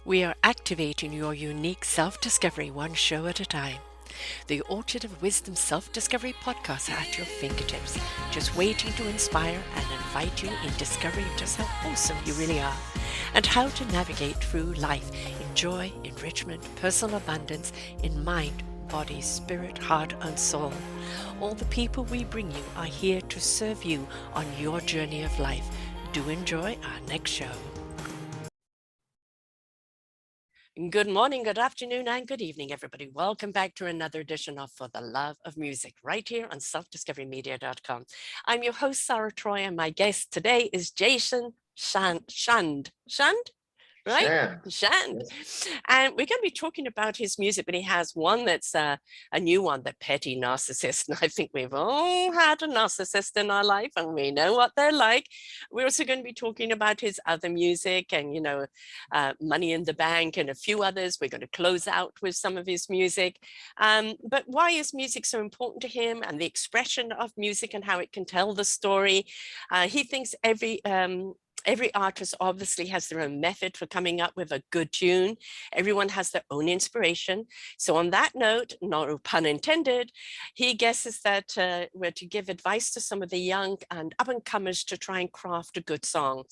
We are activating your unique self-discovery one show at a time. The Orchard of Wisdom Self-Discovery podcast at your fingertips, just waiting to inspire and invite you in discovering just how awesome you really are and how to navigate through life in joy, enrichment, personal abundance, in mind, body, spirit, heart, and soul. All the people we bring you are here to serve you on your journey of life. Do enjoy our next show. Good morning, good afternoon, and good evening, everybody. Welcome back to another edition of For the Love of Music, right here on selfdiscoverymedia.com. I'm your host, Sarah Troy, and my guest today is Jason Shand. Shand? Right? Shand. Yes. And we're going to be talking about his music, but he has one that's a new one, The Petty Narcissist. And I think we've all had a narcissist in our life and we know what they're like. We're also going to be talking about his other music and, Money in the Bank and a few others. We're going to close out with some of his music. But why is music so important to him and the expression of music and how it can tell the story? He thinks every artist obviously has their own method for coming up with a good tune. Everyone has their own inspiration. So on that note, no pun intended, he guesses that we're to give advice to some of the young and up-and-comers to try and craft a good song.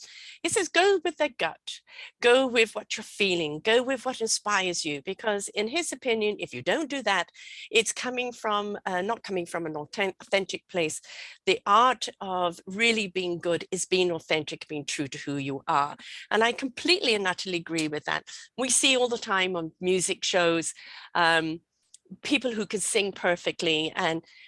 He says, go with their gut, go with what you're feeling, go with what inspires you, because in his opinion, if you don't do that, it's coming from, not coming from an authentic place. The art of really being good is being authentic, being true to who you are. And I completely and utterly agree with that. We see all the time on music shows, people who can sing perfectly,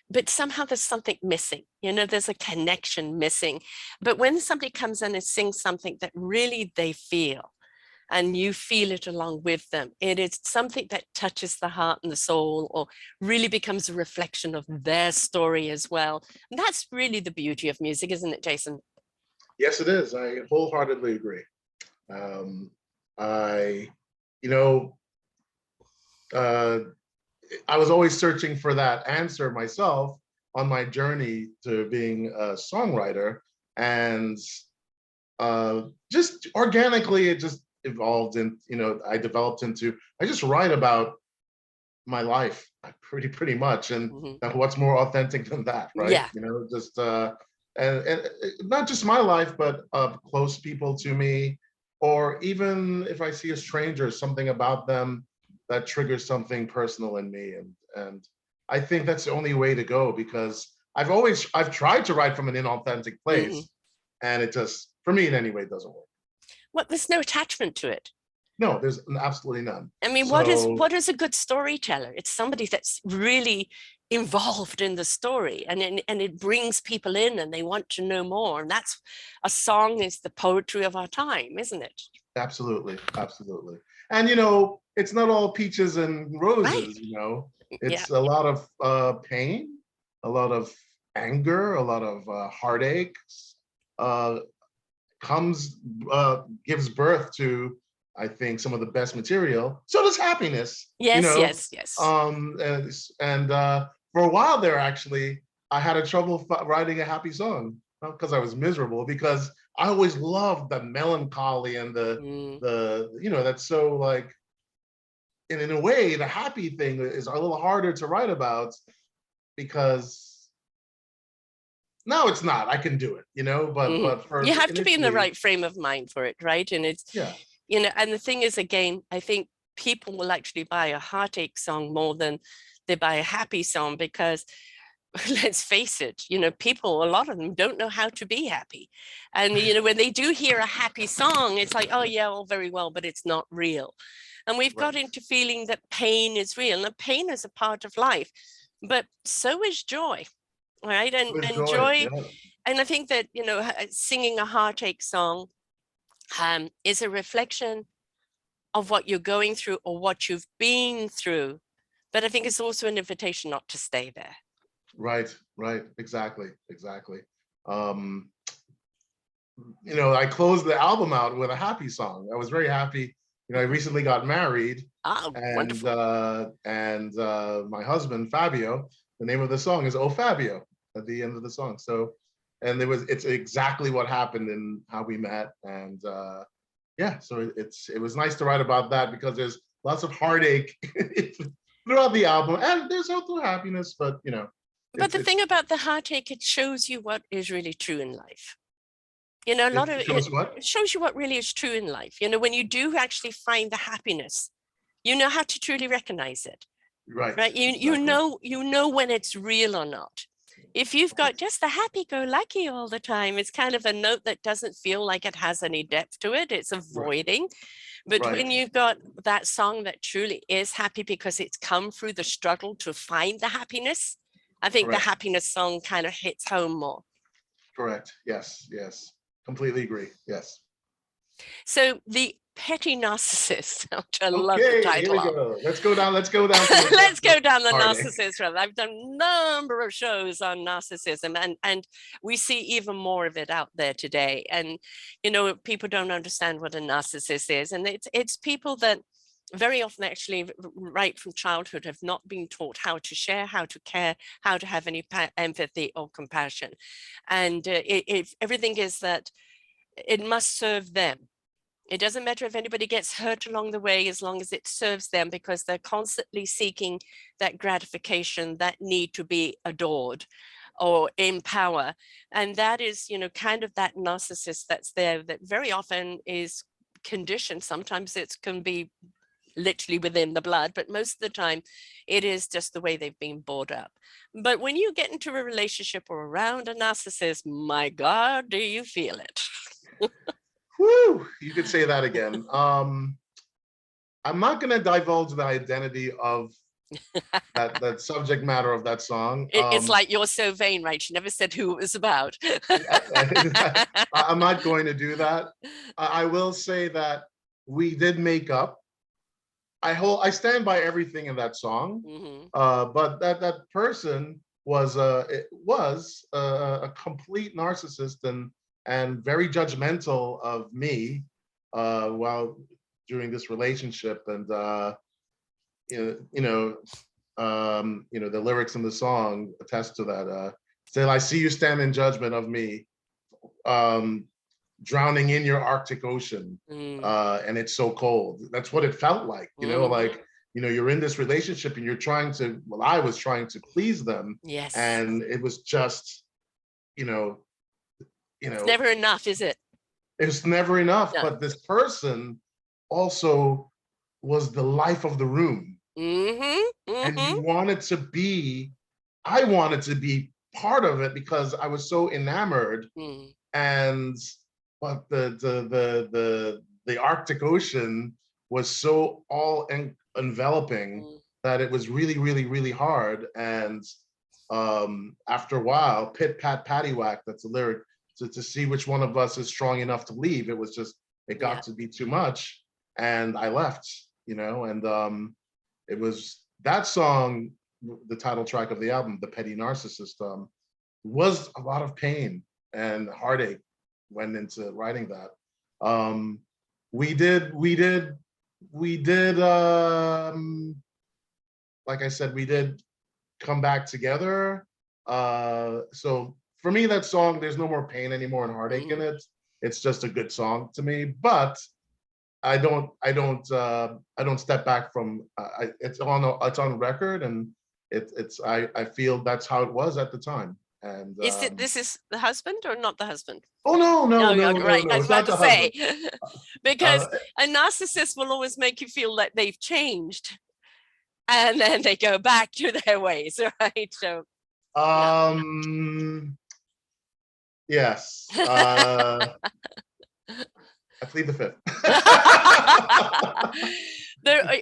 but somehow there's something missing. There's a connection missing. But when somebody comes in and sings something that really they feel, and you feel it along with them, it is something that touches the heart and the soul, or really becomes a reflection of their story as well. And that's really the beauty of music, isn't it, Jason? Yes, it is. I wholeheartedly agree. I, you know, uh, I was always searching for that answer myself on my journey to being a songwriter, and just organically, it just evolved, and I developed into. I just write about my life pretty much, and what's more authentic than that, right? Yeah. Just and not just my life, but close people to me, or even if I see a stranger, something about them that triggers something personal in me, and I think that's the only way to go, because I've tried to write from an inauthentic place, and it just, for me in any way, doesn't work. Well, there's no attachment to it. No, there's absolutely none. I mean, what is a good storyteller? It's somebody that's really involved in the story, and it brings people in and they want to know more. And that's, a song is the poetry of our time, isn't it? Absolutely. And it's not all peaches and roses, right. It's a lot of pain, a lot of anger, a lot of heartaches, gives birth to, I think, some of the best material. So does happiness. Yes. And for a while there, actually, I had a trouble writing a happy song, not because I was miserable, because I always loved the melancholy and the that's so like, and in a way, the happy thing is a little harder to write about, because no, it's not. I can do it, but for you have to be in the right frame of mind for it, right? And it's and the thing is, again, I think people will actually buy a heartache song more than they buy a happy song, because let's face it, people, a lot of them don't know how to be happy. And, when they do hear a happy song, it's like, oh yeah, all very well, but it's not real. And we've got into feeling that pain is real, and pain is a part of life, but so is joy, right? And joy, and I think that, singing a heartache song is a reflection of what you're going through or what you've been through. But I think it's also an invitation not to stay there. Right. Exactly. I closed the album out with a happy song. I was very happy. I recently got married. And wonderful. And my husband, Fabio, the name of the song is Oh Fabio at the end of the song. So, and it's exactly what happened and how we met. And yeah, so it was nice to write about that because there's lots of heartache throughout the album, and there's also happiness, but you know, But the it's thing about the heartache, it shows you what is really true in life. You know, a lot of it shows what? it shows you what really is true in life. You know, when you do actually find the happiness, you know how to truly recognize it, Right. right? You know when it's real or not. If you've got just the happy-go-lucky all the time, it's kind of a note that doesn't feel like it has any depth to it. It's avoiding. But Right. when you've got that song that truly is happy because it's come through the struggle to find the happiness, I think the Correct. happiness song kind of hits home more. Correct. Yes. Yes. Completely agree. Yes. So the petty narcissist, which I love the Okay, here title we of. go. Let's go down. Let's go down to the Let's depths of go down the heartache. narcissist road. I've done a number of shows on narcissism, and we see even more of it out there today. And you know, people don't understand what a narcissist is, and it's people that very often actually right from childhood have not been taught how to share, how to care, how to have any empathy or compassion. And everything is that it must serve them. It doesn't matter if anybody gets hurt along the way, as long as it serves them, because they're constantly seeking that gratification, that need to be adored or in power. And that is, you know, kind of that narcissist that's there that very often is conditioned. Sometimes it can be literally within the blood, but most of the time it is just the way they've been brought up. But when you get into a relationship or around a narcissist, my God, do you feel it? Whew, you could say that again. I'm not going to divulge the identity of that subject matter of that song. It's like You're So Vain, right? She never said who it was about. I'm not going to do that. I will say that we did make up. I stand by everything in that song, but that person was a complete narcissist and very judgmental of me while during this relationship, and the lyrics in the song attest to that. Still, I see you stand in judgment of me, drowning in your Arctic Ocean, and it's so cold. That's what it felt like, like, you're in this relationship and you're trying to, well, I was trying to please them. Yes. And it was just, it's never enough, is it? It's never enough. No. But this person also was the life of the room. And you wanted to be, I wanted to be part of it because I was so enamored. And but the Arctic Ocean was so all enveloping that it was really, really, really hard. And after a while, pit pat paddywhack, that's a lyric, to see which one of us is strong enough to leave. It was just, it got to be too much, and I left, and it was that song, the title track of the album, The Petty Narcissist, was a lot of pain and heartache went into writing that. We did, like I said, we did come back together. So for me, that song, there's no more pain anymore and heartache in it. It's just a good song to me, but I don't step back from, it's on record, and I feel that's how it was at the time. And this is the husband or not the husband? Oh no, right. No. I was about to say, because a narcissist will always make you feel like they've changed, and then they go back to their ways, right? So, yes. I plead the fifth.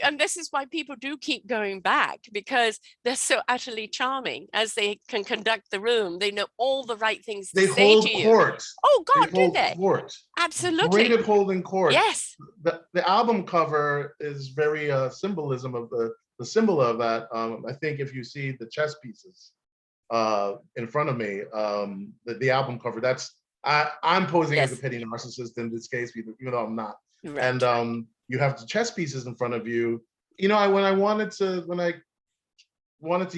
And this is why people do keep going back, because they're so utterly charming. As they can conduct the room, they know all the right things to say to you. They hold court. Oh God, do they? Court. Absolutely. Great at holding court. Yes. The album cover is very symbolism of the symbol of that. I think if you see the chess pieces in front of me, the album cover, that's I'm posing as a petty narcissist in this case, even though I'm not. Right. And you have the chess pieces in front of you. When I wanted to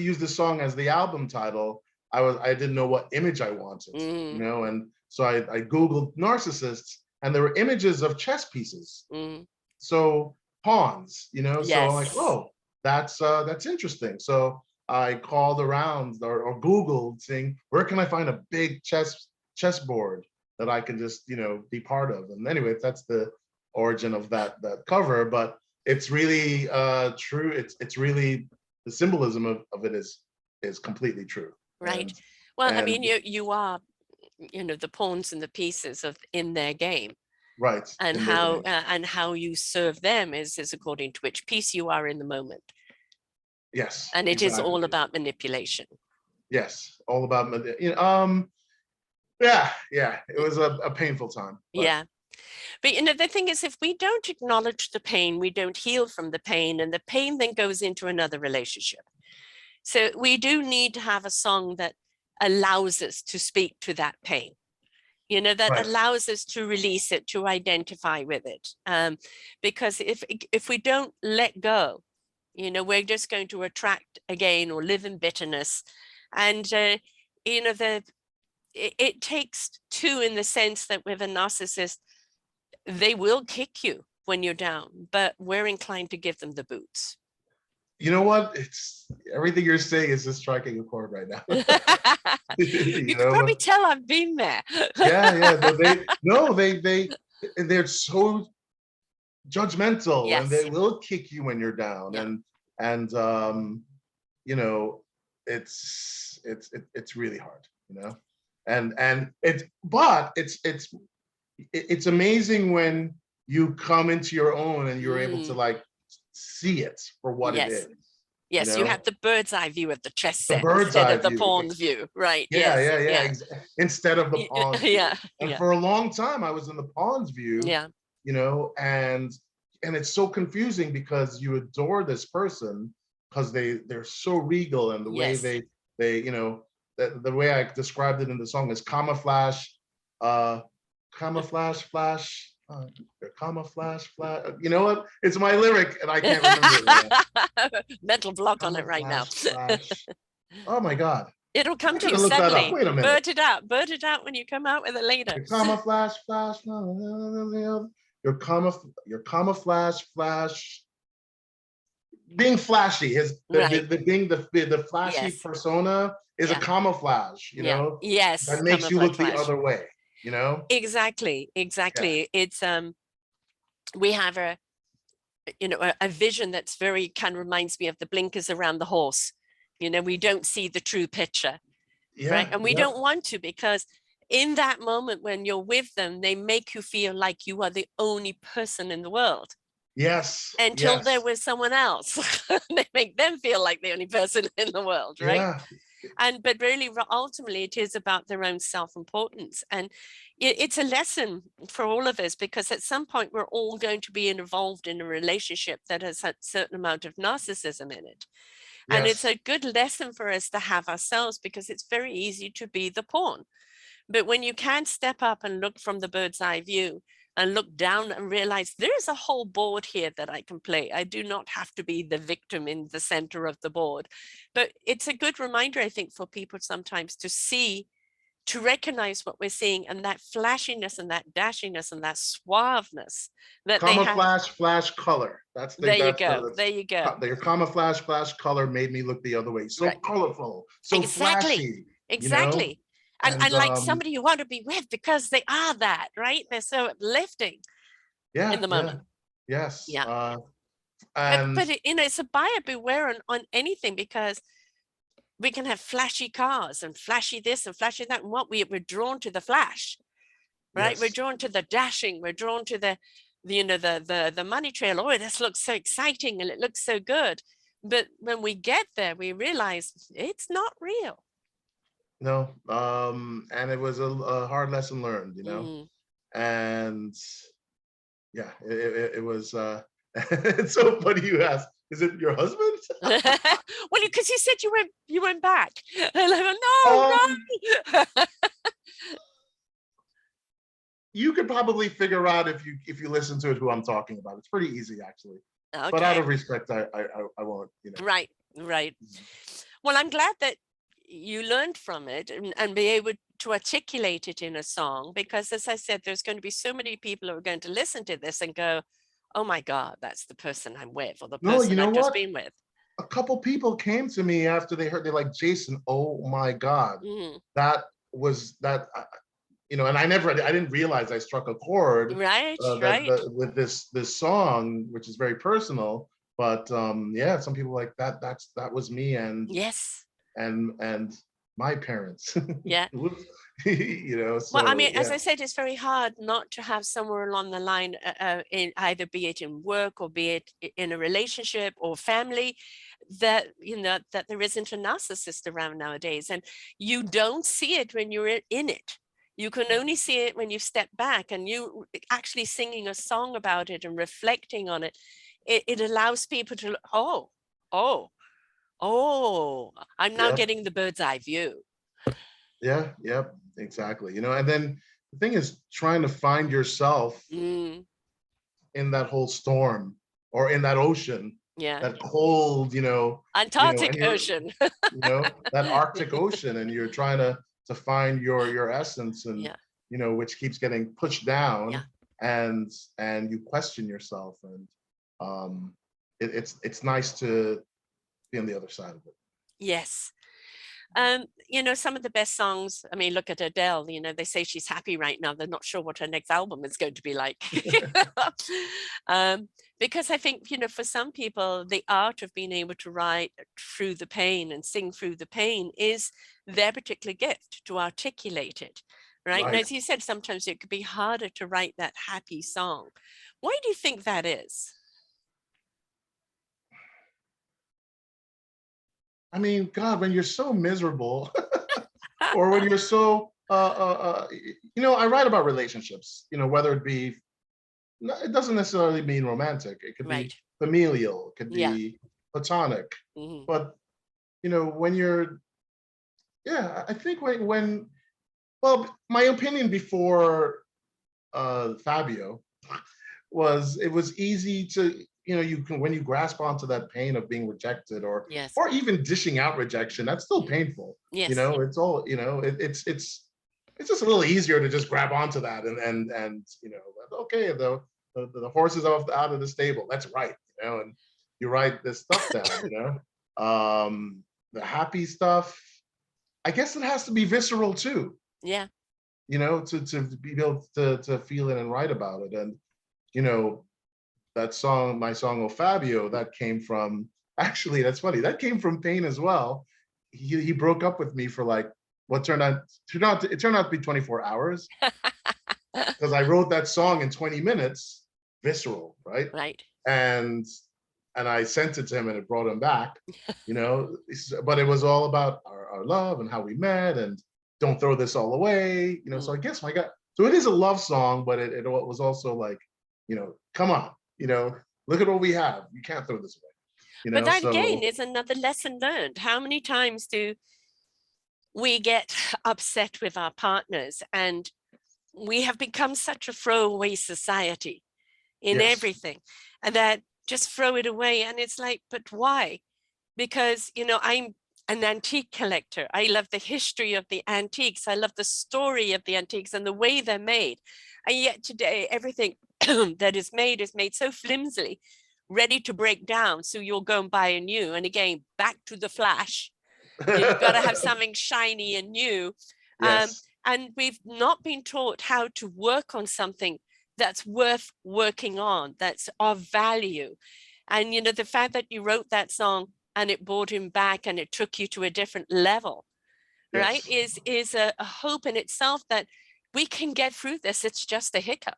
use this song as the album title, I didn't know what image I wanted, and so I Googled narcissists, and there were images of chess pieces. Mm. So pawns, you know, so I'm like, Yes. oh, that's interesting. So I called around or Googled saying, where can I find a big chessboard that I can just, you know, be part of? And anyway, that's the origin of that cover, but it's really true. It's really, the symbolism of it is completely true. Right. Well, I And mean, you are, you know, the pawns and the pieces of in their game, right and in their game. and how you serve them is according to which piece you are in the moment. Yes, And it is all exactly. about manipulation. Yes, all about, you know, yeah, it was a painful time. But Yeah. But you know, the thing is, if we don't acknowledge the pain, we don't heal from the pain, and the pain then goes into another relationship. So we do need to have a song that allows us to speak to that pain, you know, that right, allows us to release it, to identify with it. Because if we don't let go, you know, we're just going to attract again or live in bitterness. And, you know, it takes two, in the sense that with a narcissist, they will kick you when you're down, but we're inclined to give them the boots. you know what? It's everything you're saying is just striking a chord right now. You You can probably know, tell I've been there. yeah. They no, they're so judgmental, and Yes. they will kick you when you're down, Yeah. and you know, it's really hard, you know, and it's amazing when you come into your own and you're able to Mm, like see it for what it yes. is, you Yes, you know, have the bird's eye view of the chess the set bird's instead eye of the view. pawn's view. Right. Yeah, Yes. Yeah. instead of the pawn's view. Yeah. And Yeah. for a long time, I was in the pawn's view, Yeah. you know, and it's so confusing because you adore this person because they're so regal, and the way Yes. they you know, the way I described it in the song is camouflage, camouflage flash. Camouflage flash. You know what? It's my lyric, and I can't remember it right now. Mental block on it right now. Camouflage flash. Oh my God. It'll come I to you gotta look that up. suddenly. Wait a minute. Bird it out. Bird it out when you come out with it later. Your camouflage flash. Your camouflage flash. Being flashy, Right. the flashy Yes. persona is a Yeah. camouflage, you Yeah. know, Yes. that makes you Camouflage look the flash. other way, you know? Exactly. Yeah. Exactly. It's we have a, you know, a vision that's very kind of reminds me of the blinkers around the horse. You know, we don't see the true picture, right? Yeah. And we Yep. don't want to, because in that moment when you're with them, they make you feel like you are the only person in the world Yes. until they're Yes. with someone else. They make them feel like the only person in the world, right? Yeah. And but really, ultimately, it is about their own self-importance. And it's a lesson for all of us, because at some point we're all going to be involved in a relationship that has a certain amount of narcissism in it. And it's Yes. a good lesson for us to have ourselves, because it's very easy to be the pawn. But when you can step up and look from the bird's eye view and look down and realize there's a whole board here that I can play. I do not have to be the victim in the center of the board. But it's a good reminder, I think, for people sometimes to see, to recognize what we're seeing, and that flashiness and that dashiness and that suaveness that they have. Camouflage flash color. There you go. There you go. Your camouflage flash color made me look the other way. So Right. colorful, so Exactly. flashy, you know? Exactly. And And like somebody you want to be with, because they are that, right? They're so uplifting in yeah, the yeah. moment. Yes. Yeah. And But you know, it's a buyer beware on anything, because we can have flashy cars and flashy this and flashy that. And what we're drawn to the flash, right? We're yes. drawn to the dashing. We're drawn to the you know, the money trail. Oh, this looks so exciting and it looks so good. But when we get there, we realize it's not real. No. And it was a hard lesson learned, you know? Mm. And yeah, it was it's so funny you asked, is it your husband? Well, because you said you went back. And I went, no, Um, run. you could probably figure out if you listen to it who I'm talking about. It's pretty easy actually. But out Okay. of respect, I won't, you know. Right. Right. Well, I'm glad that you learned from it, and be able to articulate it in a song, because as I said, there's going to be so many people who are going to listen to this and go, oh my God, that's the person I'm with, or the No, you person know I've just what? been with. A couple people came to me after they heard, they're like, Jason, oh my God, Mm. that was that, you know, and I didn't realize I struck a chord Right, right. with this song, which is very personal. But yeah, some people like that was me Yes. and my parents. Yeah. You know, Well, I so mean, as yeah, I said, it's very hard not to have somewhere along the line, in either be it in work or be it in a relationship or family, that that there isn't a narcissist around nowadays, and you don't see it when you're in it. You can only see it when you step back, and you actually singing a song about it and reflecting on it. It allows people to, oh, oh, oh, I'm now yep, getting the bird's eye view. yeah, yep, exactly. You know, and then the thing is trying to find yourself Mm, in that whole storm or in that ocean, yeah. that cold, and Antarctic you're, Ocean. that Arctic Ocean, and you're trying to find your essence, and Yeah, which keeps getting pushed yeah. down, and you question yourself, and it's nice to be on the other side of it. Yes. Some of the best songs, I mean, look at Adele, they say she's happy right now. They're not sure what her next album is going to be like. um, because I think, for some people, the art of being able to write through the pain and sing through the pain is their particular gift, to articulate it. Right. And Right. as you said, sometimes it could be harder to write that happy song. Why do you think that is? I mean, God, when you're so miserable, or when you're so, I write about relationships, whether it be, it doesn't necessarily mean romantic. It could be Right. familial, it could Yeah. be platonic. Hmm. But, when you're, yeah, I think well, my opinion before Fabio was, it was easy to, you can, when you grasp onto that pain of being rejected, or Yes. or even dishing out rejection, that's still painful. Yes. It's all, it's just a little easier to just grab onto that, and okay, the horse is out of the stable. That's right, and you write this stuff down. The happy stuff, I guess it has to be visceral too, Yeah. to be able to feel it and write about it. And you know that song, my song, "Oh Fabio," that came from, actually, that's funny, that came from pain as well. He broke up with me for like, what turned out to be 24 hours, because I wrote that song in 20 minutes, visceral, right? Right. And I sent it to him, and it brought him back, but it was all about our love and how we met, and don't throw this all away, so I Mm. guess my God, so it is a love song, but it was also like, come on, look at what we have. You can't throw this away, But that again so is another lesson learned. How many times do we get upset with our partners, and we have become such a throwaway society in yes, everything, and that just throw it away. And it's like, but why? Because, I'm an antique collector. I love the history of the antiques. I love the story of the antiques and the way they're made. And yet today, everything that is made so flimsily, ready to break down. So you'll go and buy a new. And again, back to the flash. You've got to have something shiny and new. yes, And we've not been taught how to work on something that's worth working on, that's of value. And, the fact that you wrote that song and it brought him back and it took you to a different level, right, yes, is a hope in itself that we can get through this. It's just a hiccup.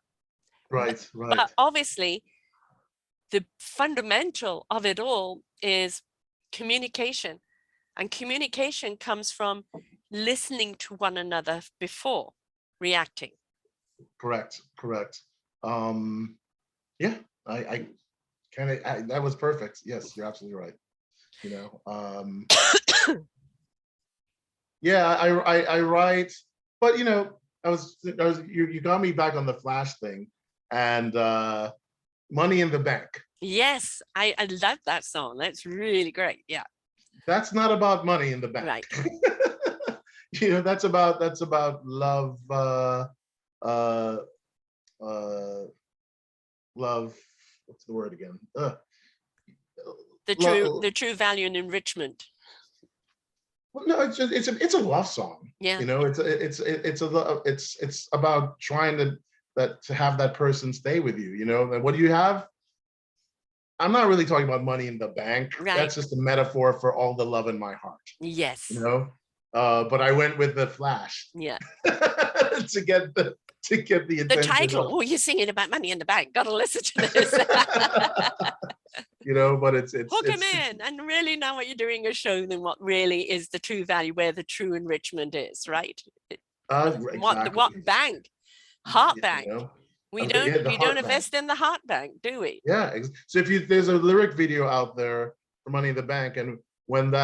But, right, right, but obviously, the fundamental of it all is communication. And communication comes from listening to one another before reacting. correct. um yeah, I kind of, that was perfect. Yes, you're absolutely right. you know um yeah, I write, but you got me back on the flash thing, and Money in the Bank. Yes, I love that song. That's really great. Yeah, That's not about money in the bank. right. you know, that's about love, uh, uh, love. What's the word again? The true value and enrichment. Well, no, it's a love song. Yeah. You know, it's about trying to have that person stay with you. You know, and what do you have? I'm not really talking about money in the bank. Right. That's just a metaphor for all the love in my heart. Yes. You know, but I went with the Flash. Yeah. to get the attention. The title. Oh, you're singing about money in the bank. Got to listen to this. You know, but it's hook them in, and really now what you're doing is showing them what really is the true value, where the true enrichment is, right? Exactly. What bank? Heart bank. You know? We don't invest in the heart bank, do we? Yeah. So there's a lyric video out there for Money in the Bank, and when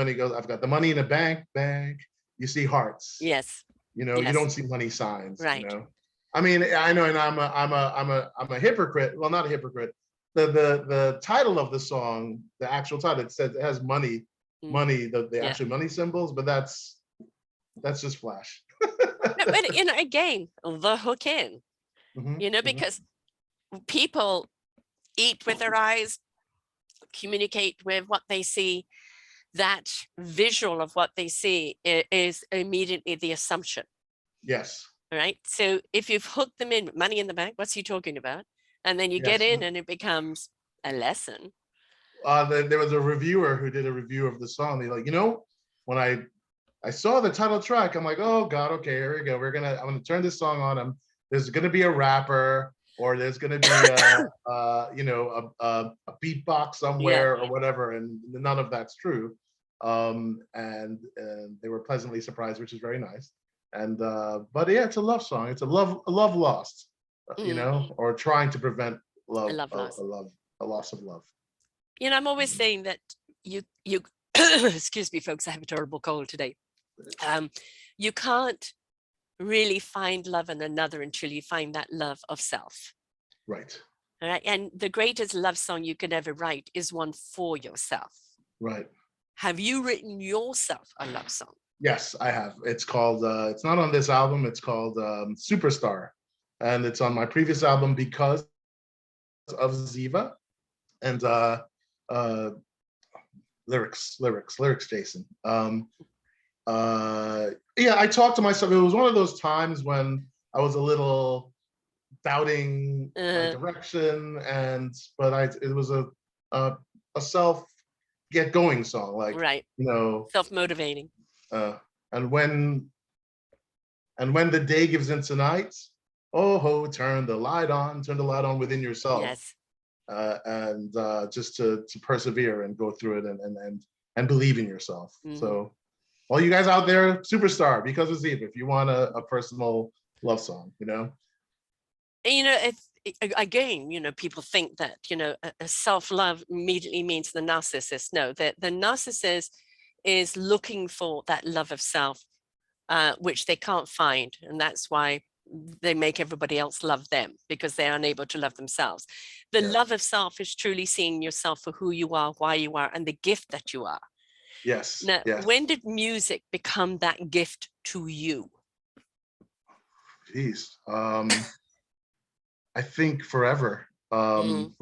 he goes, I've got the money in the bank, you see hearts. Yes. You know, you don't see money signs. Right. You know, I mean, I know, and I'm a hypocrite. Well, not a hypocrite. The title of the song, the actual title, it says it has money, the actual money symbols, but that's just Flash. But you know, again, the hook in. You know, because people eat with their eyes, communicate with what they see. That visual of what they see is immediately the assumption. Yes. Right. So if you've hooked them in, money in the bank, what's he talking about? And then you get in and it becomes a lesson. There was a reviewer who did a review of the song. They're like, you know, when I saw the title track, I'm like, oh God, okay, here we go. I'm gonna turn this song on. There's gonna be a rapper, or there's gonna be a beatbox somewhere or whatever, and none of that's true. And they were pleasantly surprised, which is very nice. And but yeah, it's a love song. It's a love lost, you know, or trying to prevent a loss of love. You know, I'm always saying that you excuse me, folks, I have a terrible cold today. You can't really find love in another until you find that love of self. Right. All right. And the greatest love song you could ever write is one for yourself. Right. Have you written yourself a love song? Yes, I have. It's called, it's not on this album, it's called Superstar. And it's on my previous album because of Ziva. And lyrics, Jason. Yeah, I talked to myself. It was one of those times when I was a little doubting my direction, but it was a self get going song, like, right, you know, self-motivating. And when the day gives into night, turn the light on within yourself. Yes. And just to persevere and go through it and believe in yourself. So all you guys out there, Superstar, because of Ziva, if you want a personal love song, you know. You know, again, you know, people think that, you know, a self-love immediately means the narcissist. No, the narcissist is looking for that love of self, which they can't find. And that's why they make everybody else love them, because they're unable to love themselves. The love of self is truly seeing yourself for who you are, why you are, and the gift that you are. Yes. Now, when did music become that gift to you? Jeez. I think forever. From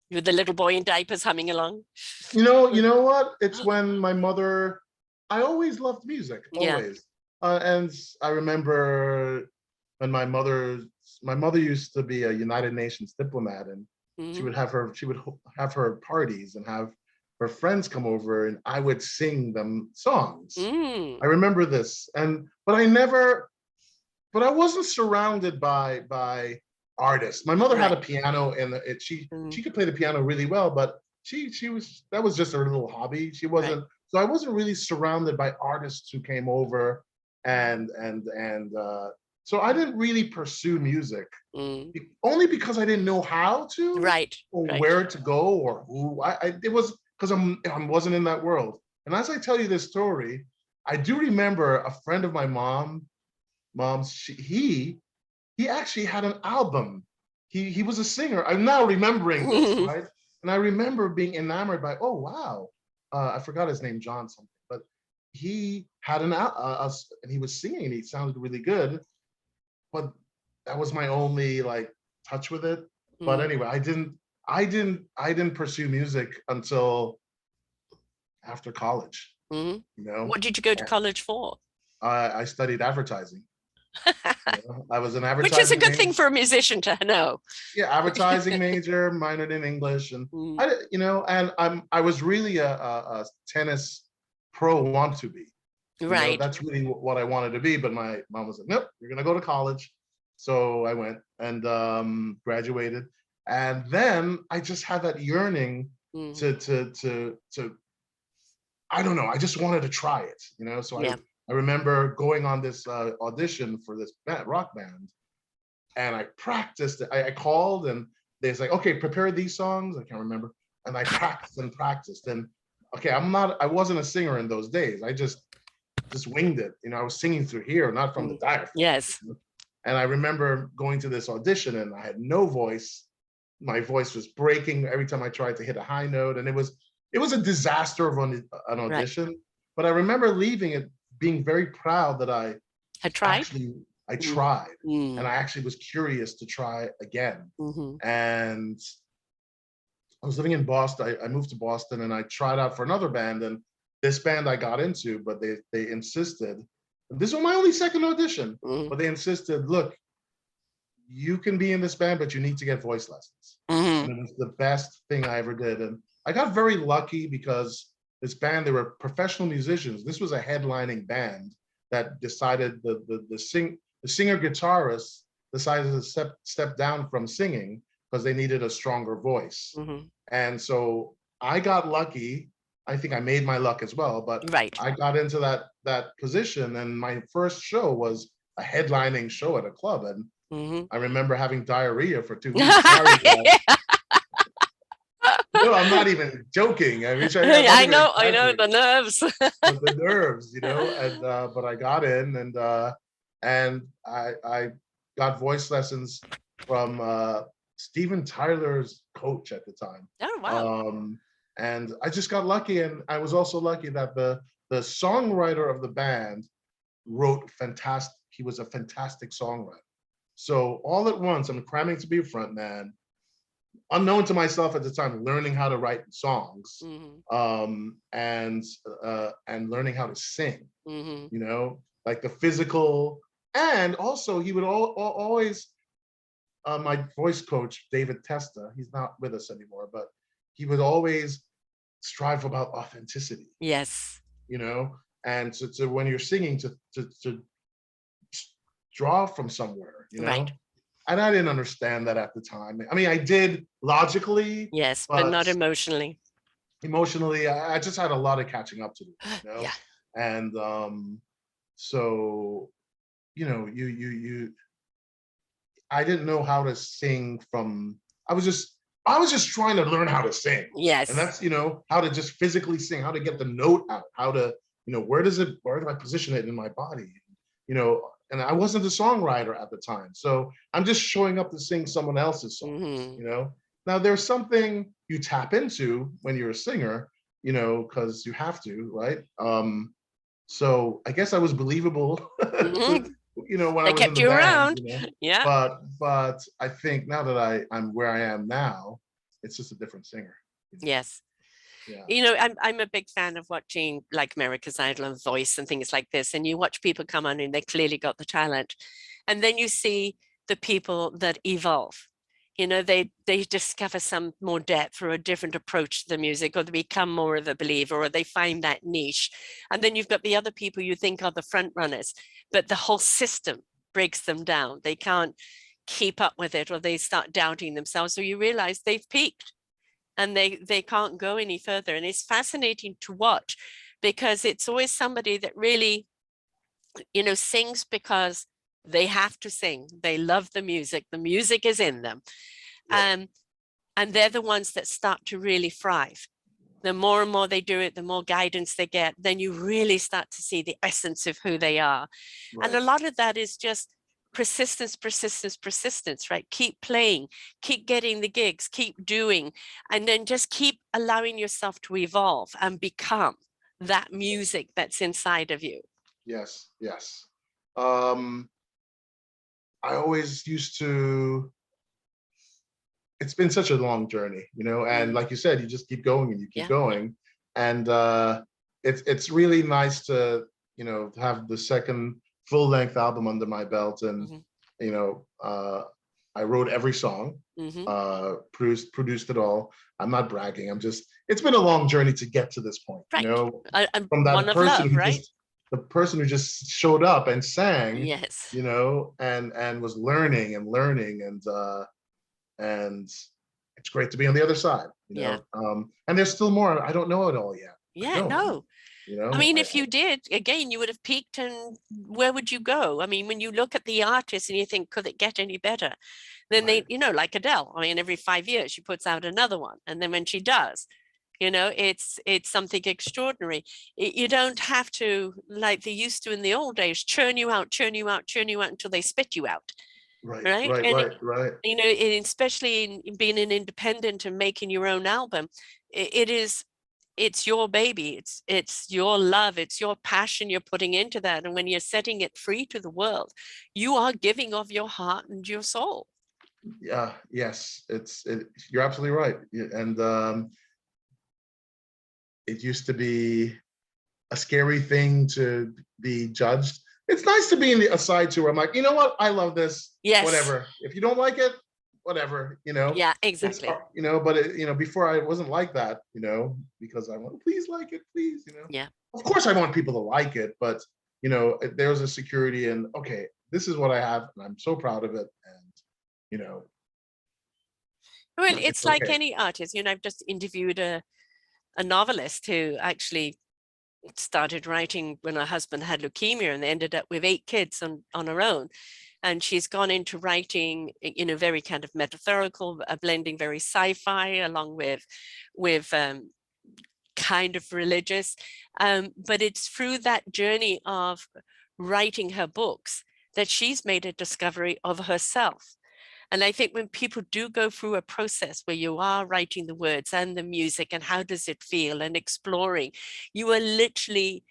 you're the little boy in diapers humming along. You know what? It's when my mother. I always loved music, always. And I remember when my mother used to be a United Nations diplomat, and she would have her parties and have her friends come over, and I would sing them songs. I remember this, but I wasn't surrounded by artists. My mother had a piano, and she could play the piano really well, but that was just her little hobby. She wasn't. So I wasn't really surrounded by artists who came over, and so I didn't really pursue music, only because I didn't know how to, or where to go, or who. It was because I wasn't in that world. And as I tell you this story, I do remember a friend of my mom's. He actually had an album. He was a singer. I'm now remembering this, right? And I remember being enamored by, oh wow, I forgot his name, John something, but he had and he was singing and he sounded really good, but that was my only like touch with it. But anyway, I didn't pursue music until after college, Mm-hmm. you know. What did you go to college for? I studied advertising. You know? I was an Which is a advertising good major. thing for a musician to know. Yeah, advertising major, minored in English, and Mm, I was really a tennis pro want to be. right. That's really what I wanted to be. But my mom was like, nope, you're gonna go to college. So I went and graduated, and then I just had that yearning Mm, to I don't know. I just wanted to try it. So yeah. I remember going on this audition for this rock band, and I practiced it. I called and they was like, okay, prepare these songs. I can't remember. And I practiced and practiced. And okay, I wasn't a singer in those days. I just winged it. I was singing through here, not from the diaphragm. Yes. And I remember going to this audition and I had no voice. My voice was breaking every time I tried to hit a high note. And it was a disaster of an Right. audition. But I remember leaving it being very proud that I Had tried? actually I Mm, tried, and mm, I actually was curious to try again. mm-hmm. And I was living in Boston. I moved to Boston, and I tried out for another band. And this band I got into, but they insisted. This was my only second audition, Mm-hmm. but they insisted, look, you can be in this band, but you need to get voice lessons. Mm-hmm. And it was the best thing I ever did. And I got very lucky because this band, they were professional musicians. This was a headlining band that decided the singer guitarist decided to step down from singing because they needed a stronger voice. Mm-hmm. And so I got lucky. I think I made my luck as well, but Right. I got into that position, and my first show was a headlining show at a club, and Mm-hmm. I remember having diarrhea for 2 weeks. Sorry, guys. No, I'm not even joking. I mean, I'm not I even know exaggerating. the nerves. But the nerves, and but I got in, and I got voice lessons from Steven Tyler's coach at the time. Oh, wow. And I just got lucky, and I was also lucky that the songwriter of the band wrote fantastic. He was a fantastic songwriter. So all at once, I'm cramming to be a front man, unknown to myself at the time, learning how to write songs, Mm-hmm. and learning how to sing. Mm-hmm. Like the physical, and also he would always. My voice coach, David Testa, he's not with us anymore, but he would always strive about authenticity. Yes. And so when you're singing, to draw from somewhere. Right. And I didn't understand that at the time. I mean, I did logically, Yes, but but not emotionally. emotionally, I just had a lot of catching up to do. Yeah. And so you I didn't know how to sing from. I was just trying to learn how to sing, and Yes. that's how to just physically sing, how to get the note out, how to where do I position it in my body, and I wasn't a songwriter at the time, so I'm just showing up to sing someone else's songs. Mm-hmm. Now there's something you tap into when you're a singer, because you have to, right? So I guess I was believable, Mm-hmm. when I They was in kept the you band, around. Yeah. but I think now that I'm where I am now, it's just a different singer. Yes. Yeah. I'm a big fan of watching like America's Idol and Voice and things like this. And you watch people come on and they clearly got the talent. And then you see the people that evolve. They discover some more depth or a different approach to the music, or they become more of a believer, or they find that niche. And then you've got the other people you think are the front runners, but the whole system breaks them down. They can't keep up with it, or they start doubting themselves. So you realize they've peaked and they can't go any further. And it's fascinating to watch because it's always somebody that really, sings because they have to sing. They love the music is in them. Yep. And they're the ones that start to really thrive. The more and more they do it, the more guidance they get, then you really start to see the essence of who they are. Right. And a lot of that is just persistence, right? Keep playing, keep getting the gigs, keep doing, and then just keep allowing yourself to evolve and become that music that's inside of you. Yes, yes. I always used to, it's been such a long journey, you know, and like you said, you just keep going and you keep Yeah. going. And it's really nice to, you know, have the second full length album under my belt. And, you know, I wrote every song, produced it all. I'm not bragging. I'm just, it's been a long journey to get to this point, you Right. know, from One that of person love, who right? just, the person who just showed up and sang, Yes. you know, and was learning and learning, and it's great to be on the other side, you Yeah. know. And there's still more. I don't know it all yet. I Yeah, don't, no. you I know. mean, if you did, again, you would have peaked, and where would you go? I mean, when you look at the artist and you think, could it get any better? Then Right. they, you know, like Adele, I mean, every 5 years she puts out another one. And then when she does, you know, it's something extraordinary. You don't have to, like they used to in the old days, churn you out, churn you out, churn you out until they spit you out. Right, Right. right, And, right, right. you know, especially in being an independent and making your own album, it is, it's your baby, it's your love, it's your passion you're putting into that. And when you're setting it free to the world, you are giving of your heart and your soul. Yeah, yes, you're absolutely right. And it used to be a scary thing to be judged. It's nice to be in a side too where I'm like, you know what, I love this. Yes. Whatever. If you don't like it, whatever. You know, Yeah, it's exactly. you know, but you know, before I wasn't like that. You know, because I want, please like it, please. You know, Yeah. of course I want people to like it, but you know, there's a security in, okay, this is what I have, and I'm so proud of it, and you know, Well, it's it's like okay. any artist. You know, I've just interviewed a novelist who actually started writing when her husband had leukemia, and they ended up with 8 kids on her own. And she's gone into writing, you know, very kind of metaphorical, blending very sci-fi along with kind of religious. But it's through that journey of writing her books that she's made a discovery of herself. And I think when people do go through a process where you are writing the words and the music and how does it feel and exploring, you are literally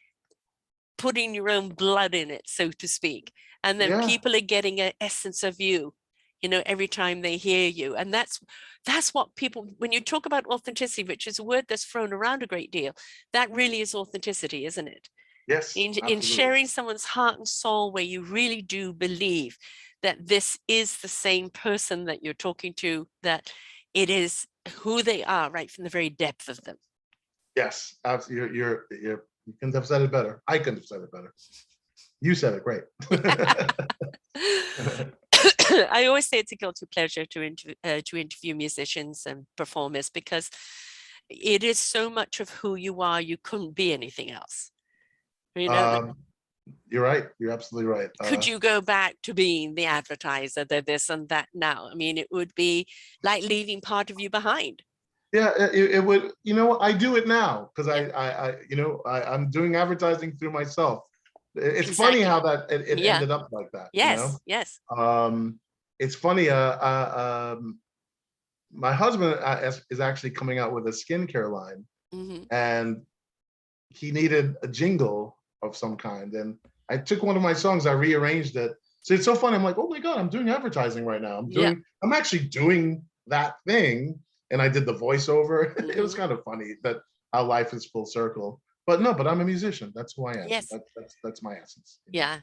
putting your own blood in it, so to speak. And then Yeah. people are getting an essence of you, you know, every time they hear you. And that's what people, when you talk about authenticity, which is a word that's thrown around a great deal, that really is authenticity, isn't it? Yes. In Absolutely. sharing someone's heart and soul where you really do believe that this is the same person that you're talking to, that it is who they are right from the very depth of them. Yes. Absolutely. You couldn't have said it better. I couldn't have said it better. You said it great. I always say it's a guilty pleasure to interview musicians and performers, because it is so much of who you are. You couldn't be anything else. You know, You're right. You're absolutely right. could you go back to being the advertiser, the this and that now? I mean, it would be like leaving part of you behind. Yeah, it would. You know, I do it now because Yeah, you know, I'm doing advertising through myself. It's funny exactly. how that it Yeah. ended up like that. You know, Yes. Yes. it's funny. My husband is actually coming out with a skincare line, Hmm. and he needed a jingle of some kind. And I took one of my songs, I rearranged it. So it's so funny. I'm like, oh my God, I'm doing advertising right now. Yeah. I'm actually doing that thing. And I did the voiceover. It was Hmm. kind of funny that how life is full circle. But no, but I'm a musician. That's who I am. Yes. That's my essence. You know? Yeah.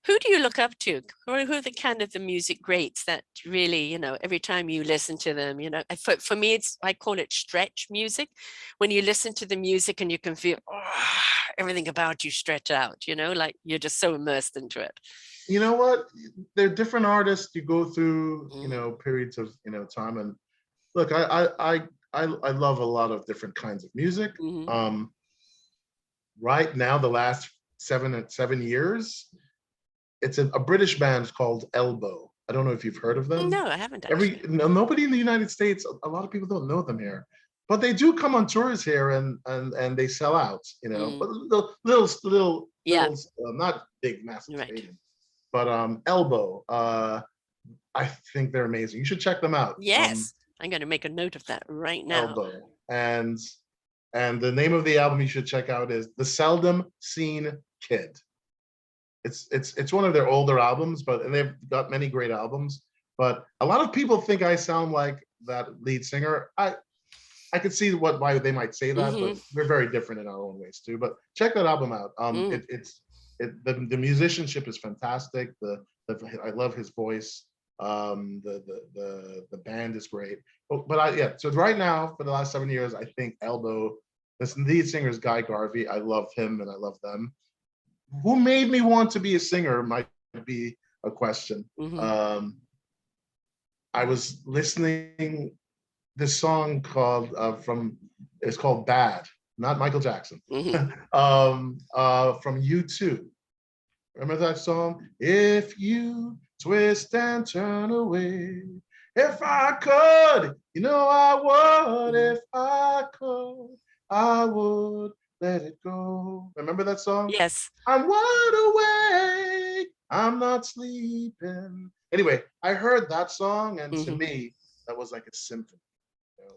Who do you look up to? Who are the kind of the music greats that really, you know, every time you listen to them, you know, for me, I call it stretch music. When you listen to the music and you can feel everything about you stretch out, you know, like you're just so immersed into it. You know what? They're different artists. You go through, you Mm. know, periods of, you know, time. And look, I love a lot of different kinds of music. Hmm. Um, right now, the last 7 years, it's a British band called Elbow. I don't know if you've heard of them. No, I haven't actually. Nobody in the United States, a lot of people don't know them here, but they do come on tours here, and they sell out, you know, Mm. but little, Yeah, not big, massive right. stadiums, but Elbow, I think they're amazing. You should check them out. Yes, I'm going to make a note of that right now. Elbow, and And the name of the album you should check out is The Seldom Seen Kid. It's one of their older albums, and they've got many great albums. But a lot of people think I sound like that lead singer. I could see why they might say that, but we're very different in our own ways too. But check that album out. The musicianship is fantastic. I love his voice. The band is great. But so right now, for the last 7 years, I think Elbow, this lead singer is Guy Garvey. I love him and I love them. Who made me want to be a singer might be a question. I was listening this song called it's called Bad, not Michael Jackson. From U2. Remember that song? If you twist and turn away, if I could, you know I would. If I could, I would let it go. Remember that song? Yes. I'm wide awake, I'm not sleeping. Anyway, I heard that song, and to me, that was like a symphony. You know,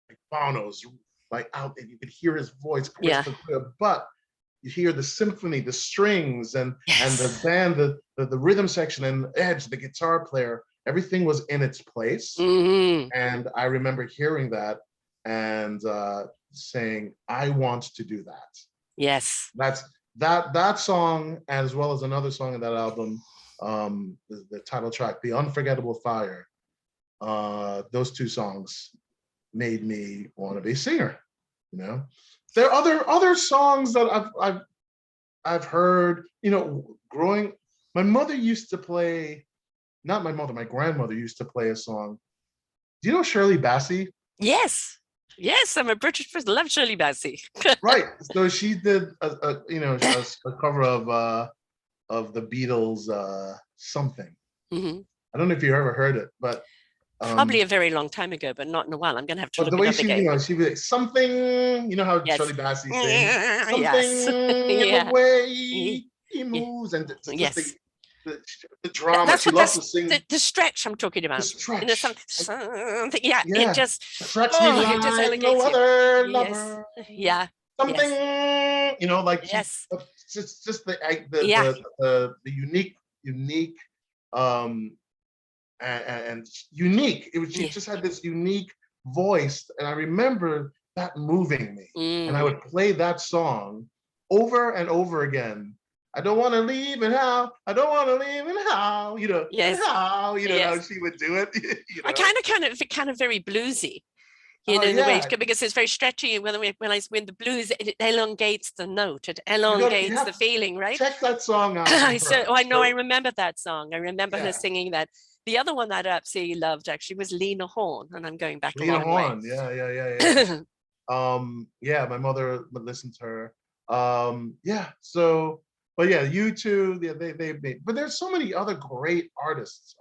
like Bono's like out, and you could hear his voice crystal clear, but you hear the symphony, the strings, and the band, the rhythm section, and Edge, the guitar player, everything was in its place. And I remember hearing that and saying, I want to do that. Yes. That's that song, as well as another song in that album, the title track, The Unforgettable Fire. Those two songs made me want to be a singer, you know. There are other songs that I've heard, you know, growing. My mother used to play, not my mother, my grandmother used to play a song. Do you know Shirley Bassey? Yes. Yes, I'm a British person. Love Shirley Bassey. Right. So she did a cover of the Beatles something. I don't know if you ever heard it, but probably a very long time ago, but not in a while. I'm gonna have to look the way it up she, again. you know, she'd be like, something, you know how Shirley Bassey sings, something in the way he moves, and just the drama. That's she what loves to sing. The stretch I'm talking about. The stretch. You know, something, it just attracts me like it just elevates no other you. lover. Yes. Something, you know, like yes. It's just the unique and unique. It was, she just had this unique voice, and I remember that moving me. And I would play that song over and over again. I don't want to leave, and how I don't want to leave, and how, you know, and how, you know, how she would do it. You know? I kind of very bluesy, you know, in the way, because it's very stretchy. When the blues, it elongates the note, it elongates the feeling, right? Check that song out. I know, I remember that song. I remember her singing that. The other one that I absolutely loved actually was Lena Horne, and I'm going back a long way. Yeah, my mother would listen to her. So, but yeah, U2, they made, but there's so many other great artists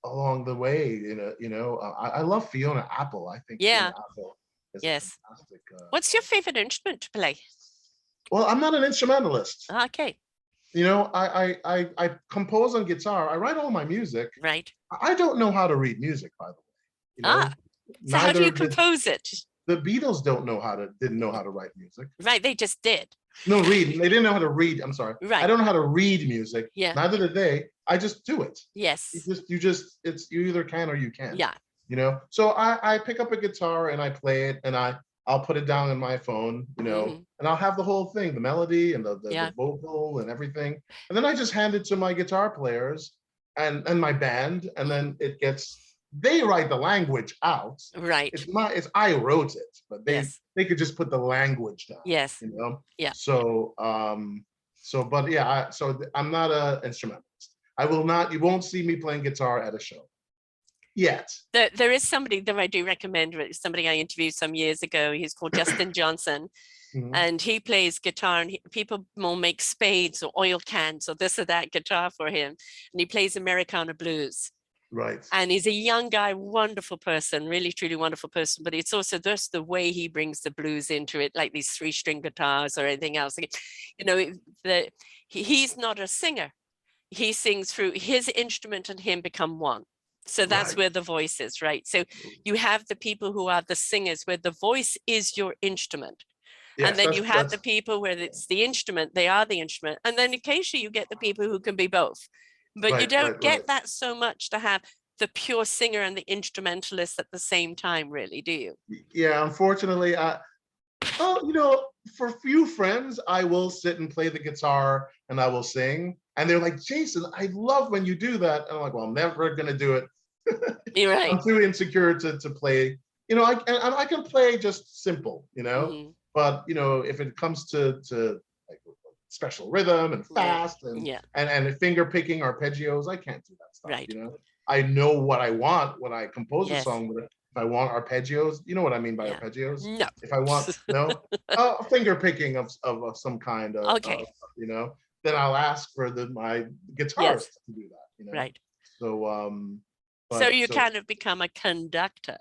along the way. You know, I love Fiona Apple. I think Fiona Apple is fantastic. What's your favorite instrument to play? Well, I'm not an instrumentalist. Okay. You know, I compose on guitar. I write all my music. Right. I don't know how to read music, by the way. You know? So how do you compose it? The Beatles didn't know how to write music. Right, they just did. No, read. They didn't know how to read. I'm sorry. Right. I don't know how to read music. Yeah. Neither did they. I just do it. Yes. You either can or you can't. Yeah. You know. So I pick up a guitar and I play it, and I'll put it down in my phone, you know, and I'll have the whole thing, the melody and the vocal and everything. And then I just hand it to my guitar players and my band, and then they write the language out. Right. I wrote it, but they could just put the language down. Yes. You know? Yeah. So I'm not an instrumentalist. You won't see me playing guitar at a show. Yet. There is somebody that I do recommend, somebody I interviewed some years ago. He's called Justin Johnson, and he plays guitar, and people will make spades or oil cans or this or that guitar for him, and he plays Americana blues. Right. And he's a young guy, wonderful person, really, truly wonderful person. But it's also just the way he brings the blues into it, like these 3-string guitars or anything else. You know, he's not a singer. He sings through his instrument and him become one. So that's Right. where the voice is, right? So you have the people who are the singers, where the voice is your instrument. And Yes, then you have the that's people where it's the instrument, they are the instrument. And then occasionally you get the people who can be both. But you right, don't right, right. get that so much to have the pure singer and the instrumentalist at the same time, really, do you? Yeah, unfortunately, well, you know, for few friends, I will sit and play the guitar and I will sing. And they're like, Jason, I love when you do that. And I'm like, well, I'm never gonna do it. You're right. I'm too insecure to play. You know, I can play just simple, you know, Mm-hmm. but you know, if it comes to like special rhythm and Yeah. fast Yeah. and finger picking arpeggios, I can't do that stuff, Right. you know. I know what I want when I compose a Yes. song, but if I want arpeggios, you know what I mean by Yeah. arpeggios? No. If I want, no, finger picking of some kind Okay. you know, then I'll ask for my Yes. guitarist to do that, you know. Right. So So but you so kind of become a conductor.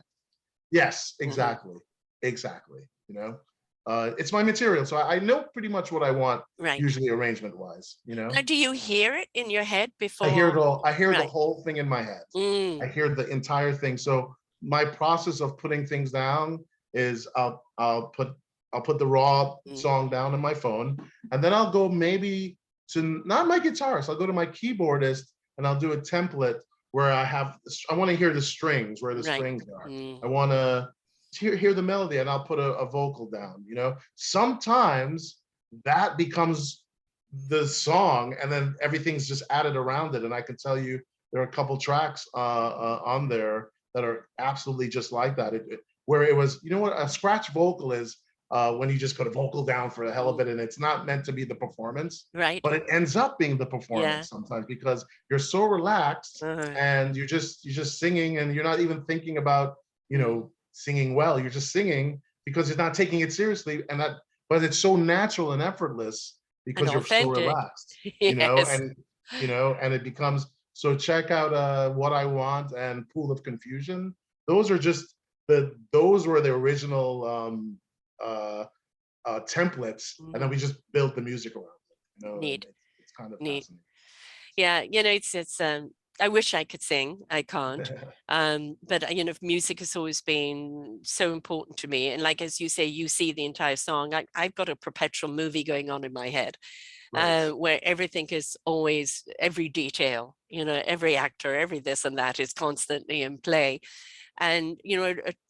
yes, Mm-hmm. exactly. Exactly. You know, it's my material. So I know pretty much what I want, Right. usually arrangement wise, you know. Now, do you hear it in your head I hear it before? all. I hear the Right. whole thing in my head. I Mm. hear the entire thing. So my process of putting things down is I'll put the raw Mm. song down on my phone, and then I'll go maybe to not my guitarist. I'll go to my keyboardist and I'll do a template where I want to hear the strings, where the Right. strings are. Mm. I want to hear the melody, and I'll put a vocal down. You know, sometimes that becomes the song, and then everything's just added around it. And I can tell you, there are a couple tracks on there that are absolutely just like that. Where it was, you know what, a scratch vocal is when you just put a vocal down for the hell of Mm. it, and it's not meant to be the performance, Right. but it ends up being the Yeah. performance sometimes because you're so relaxed Uh-huh. and you're just singing, and you're not even thinking about, you Mm. know, singing well. You're just singing because you're not taking it seriously, and that, but it's so natural and effortless And because you're so authentic. relaxed, you know, Yes. and you know, and it becomes, so check out What I Want and Pool of Confusion. Those are just those were the original uh templates, and then Mm. we just built the music around it, you know, and Neat. it's kind of Neat. fascinating. Yeah, it's I wish I could sing. I can't. But music has always been so important to me. And like as you say, you see the entire song. I've got a perpetual movie going on in my head, Right. where everything is always, every detail, every actor, every this and that is constantly in play. And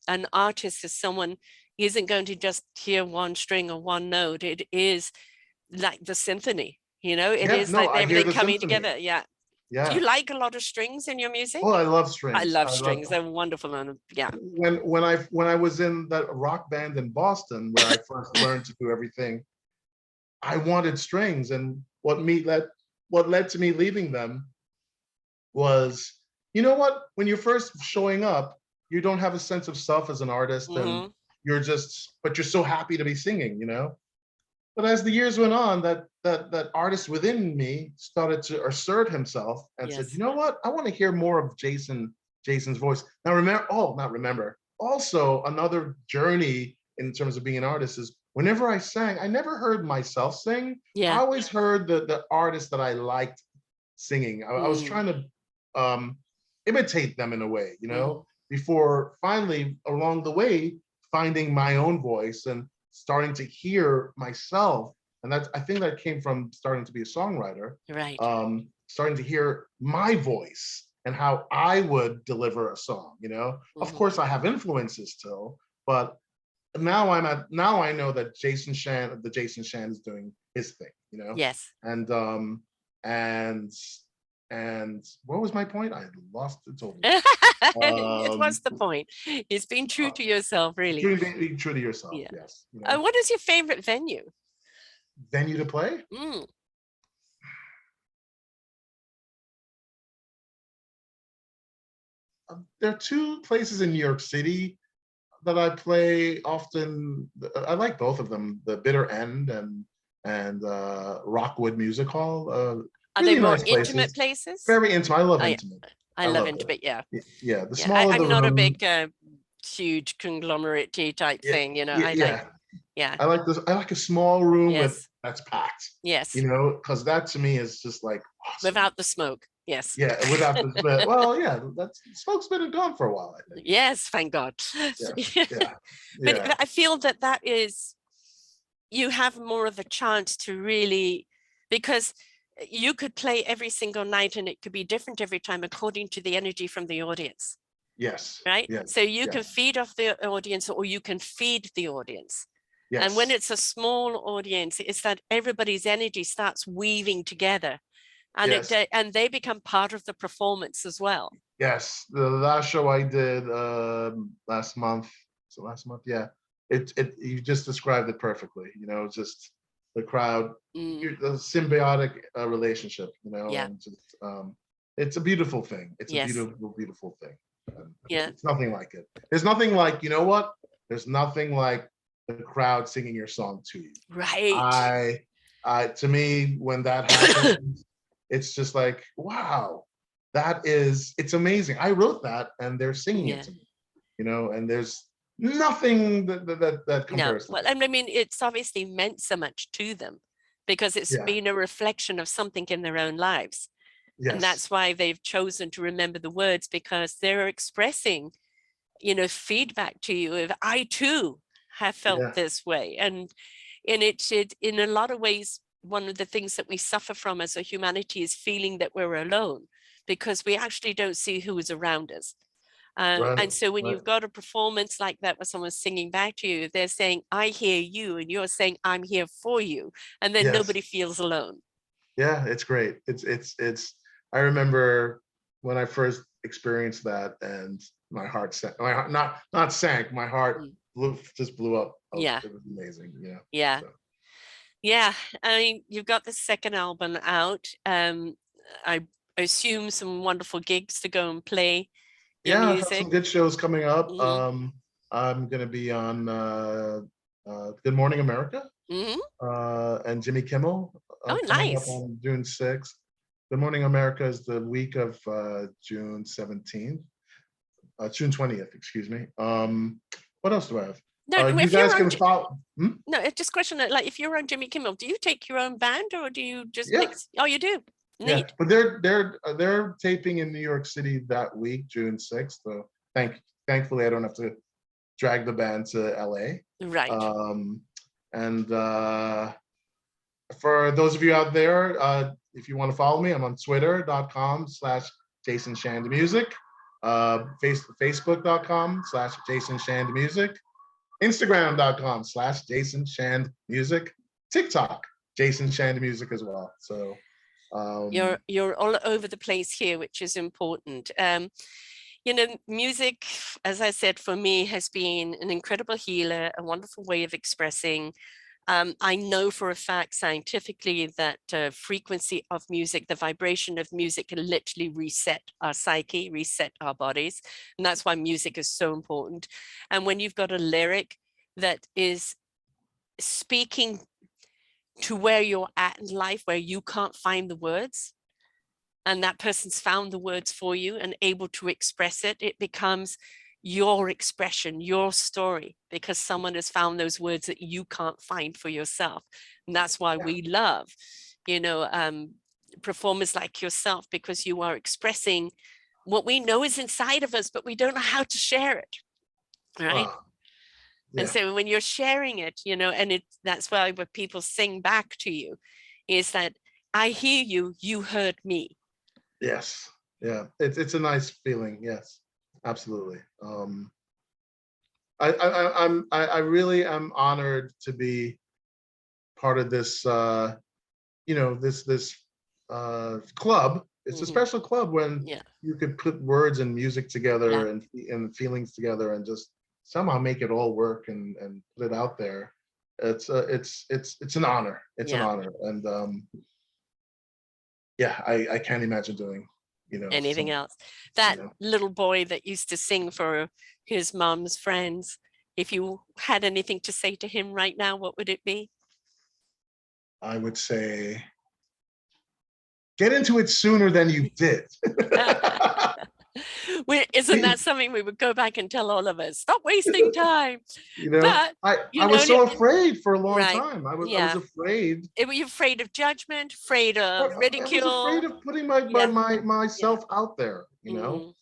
an artist is someone, he isn't going to just hear one string or one note. It is like the symphony. It Yeah, is no, like I hear everything the coming symphony. together. Yeah. Do you Yeah. like a lot of strings in your music? Oh, I love I strings. love I love, strings. They're wonderful. And yeah. when I was in that rock band in Boston where I first learned to do everything, I wanted strings, and what led to me leaving them was, you know what, when you're first showing up, you don't have a sense of self as an artist, and Hmm. but you're so happy to be singing, you know. But as the years went on, that artist within me started to assert himself and said, you Yes. know what? I want to hear more of Jason's voice. Now not remember. Also, another journey in terms of being an artist is whenever I sang, I never heard myself sing. I Yeah. always heard the artist that I liked singing. I was Mm. trying to imitate them in a way, you Mm. know, before finally along the way finding my own voice and starting to hear myself. And that's, I think that came from starting to be a songwriter, Right. starting to hear my voice and how I would deliver a song, you know. Of Hmm. course, I have influences still, but now I know that Jason Shan is doing his thing, you know. Yes. And and and what was my point? I lost it totally. It was the point. It's being true Uh, to yourself, really. being true to yourself, Yeah. yes, you know. What is your favorite venue? Venue to play. Mm. There are two places in New York City that I play often. I like both of them, the Bitter End and Rockwood Music Hall. Are they Really more nice intimate places. places? Very intimate. I love I intimate. I I love love it. intimate. Yeah. Yeah, the Yeah. smaller the I'm not a room. big, huge conglomerate type Yeah, thing. yeah, I like, yeah. yeah. I like this. I like a small room with Yes. that's packed. Yes. You know, because that to me is just like awesome. Without the smoke. Yes. Yeah, without the spit. Well, yeah, that's smoke's been gone for a while, I think. Yes, thank God. Yes, yeah, But yeah, I feel that that is, you have more of a chance to really, because you could play every single night and it could be different every time according to the energy from the audience, yes, right? yes, So you can yes, feed off the audience or you can feed the audience. And when yes, it's a small audience, it's that everybody's energy starts weaving together, and yes, and they become part of the performance as well. yes. The last show I did last month. So last month, yeah. It you just described it perfectly. You know, just the crowd, the symbiotic relationship. You know, Yeah. and just it's a beautiful thing. It's a Yes. beautiful, beautiful thing. Yeah. It's nothing like it. There's nothing like, you know what? There's nothing like the crowd singing your song to you. Right. To me, when that happens, it's just like, wow, it's amazing. I wrote that and they're singing it Yeah. to me, you know, and there's nothing that No. compares to Well, that. I mean, it's obviously meant so much to them because it's Yeah. been a reflection of something in their own lives. And Yes. that's why they've chosen to remember the words, because they're expressing, feedback to you. If I too have felt Yeah. this way. And it in a lot of ways, one of the things that we suffer from as a humanity is feeling that we're alone, because we actually don't see who is around us. Right. And so when Right. you've got a performance like that where someone's singing back to you, they're saying, I hear you, and you're saying, I'm here for you. And then Yes. nobody feels alone. Yeah. It's great. I remember when I first experienced that and my heart sank, my heart, not sank, my heart Mm. just blew up. Yeah. It was amazing. Yeah. Yeah. So. Yeah. I mean, you've got the second album out. I assume some wonderful gigs to go and play your Yeah, I have music. some good shows coming up. Hmm. I'm gonna be on Good Morning America Hmm. and Jimmy Kimmel Oh, coming up nice. on June 6th. Good Morning America is the week of June 17th, June 20th, excuse me. What else do I have? No, You if guys you're on, can follow. Hmm? no, it's just question like if you're on Jimmy Kimmel, do you take your own band or do you just Yeah, mix? Oh, you do. yeah, Neat. but they're taping in New York City that week, June 6th. So thankfully I don't have to drag the band to LA. Right. Um, and for those of you out there, if you want to follow me, I'm on twitter.com/JasonShandMusic, Facebook.com/JasonShandMusic, Instagram.com/JasonShandMusic, TikTok, Jason Shand Music as well. So You're all over the place here, which is important. Music, as I said, for me has been an incredible healer, a wonderful way of expressing. I know for a fact scientifically that frequency of music, the vibration of music can literally reset our psyche, reset our bodies. And that's why music is so important. And when you've got a lyric that is speaking to where you're at in life, where you can't find the words, and that person's found the words for you and able to express it, it becomes your expression, your story, because someone has found those words that you can't find for yourself. And that's why yeah, we love, performers like yourself, because you are expressing what we know is inside of us, but we don't know how to share it. Right. wow, And yeah, so when you're sharing it, that's why what people sing back to you is that I hear you, you heard me. yes, yeah. It's a nice feeling. Yes, absolutely. I really am honored to be part of this this club. It's a Hmm. special club when Yeah. you could put words and music Yeah. together and feelings together and just somehow make it all work and put it out there. It's an honor. It's an Yeah. honor. And yeah, I can't imagine doing, Anything some, else? you That know, little boy that used to sing for his mom's friends, if you had anything to say to him right now, what would it be? I would say get into it sooner than you did. Isn't that something we would go back and tell all of us? Stop wasting time. You know, But I was so afraid for a long right, time. I was yeah. afraid. Were you afraid of judgment, afraid of I was afraid ridicule? of putting Yeah, yeah. myself out there, you know. Mm,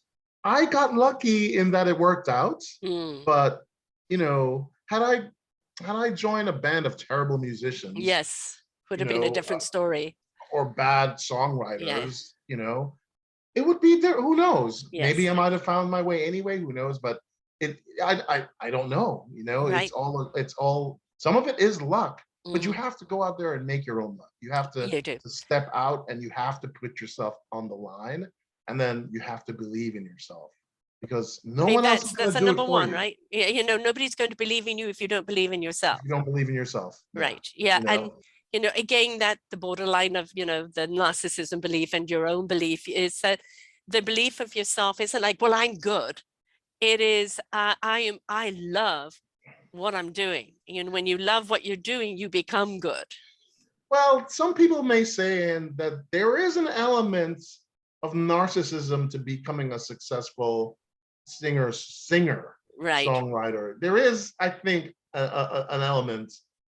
I got lucky in that it worked out, mm. but you know, had I joined a band of terrible musicians, Yes, would you have been a know, different story. or bad Yeah, songwriters, you know, it would be there. Who knows? Maybe yes, I might have found my way anyway. Who knows? But I don't know. You know, right. it's all. Some of it is luck, but you Mm, have to go out there and make your own luck. You have you do. to step out and you have to put yourself on the line, and then you have to believe in yourself because I no think one else is that's going to a do it number for one, you right? Yeah, you know, nobody's going to believe in you if you don't believe in yourself. if you don't believe in yourself. Yeah, Right. Yeah. you And, know, you know, again, that the borderline of, you know, the narcissism belief and your own belief is that the belief of yourself isn't like, well, I'm good. It is, I love what I'm doing. And when you love what you're doing, you become good. well, some people may say and that there is an element of narcissism to becoming a successful singer, Right. songwriter. There is, I think, an element,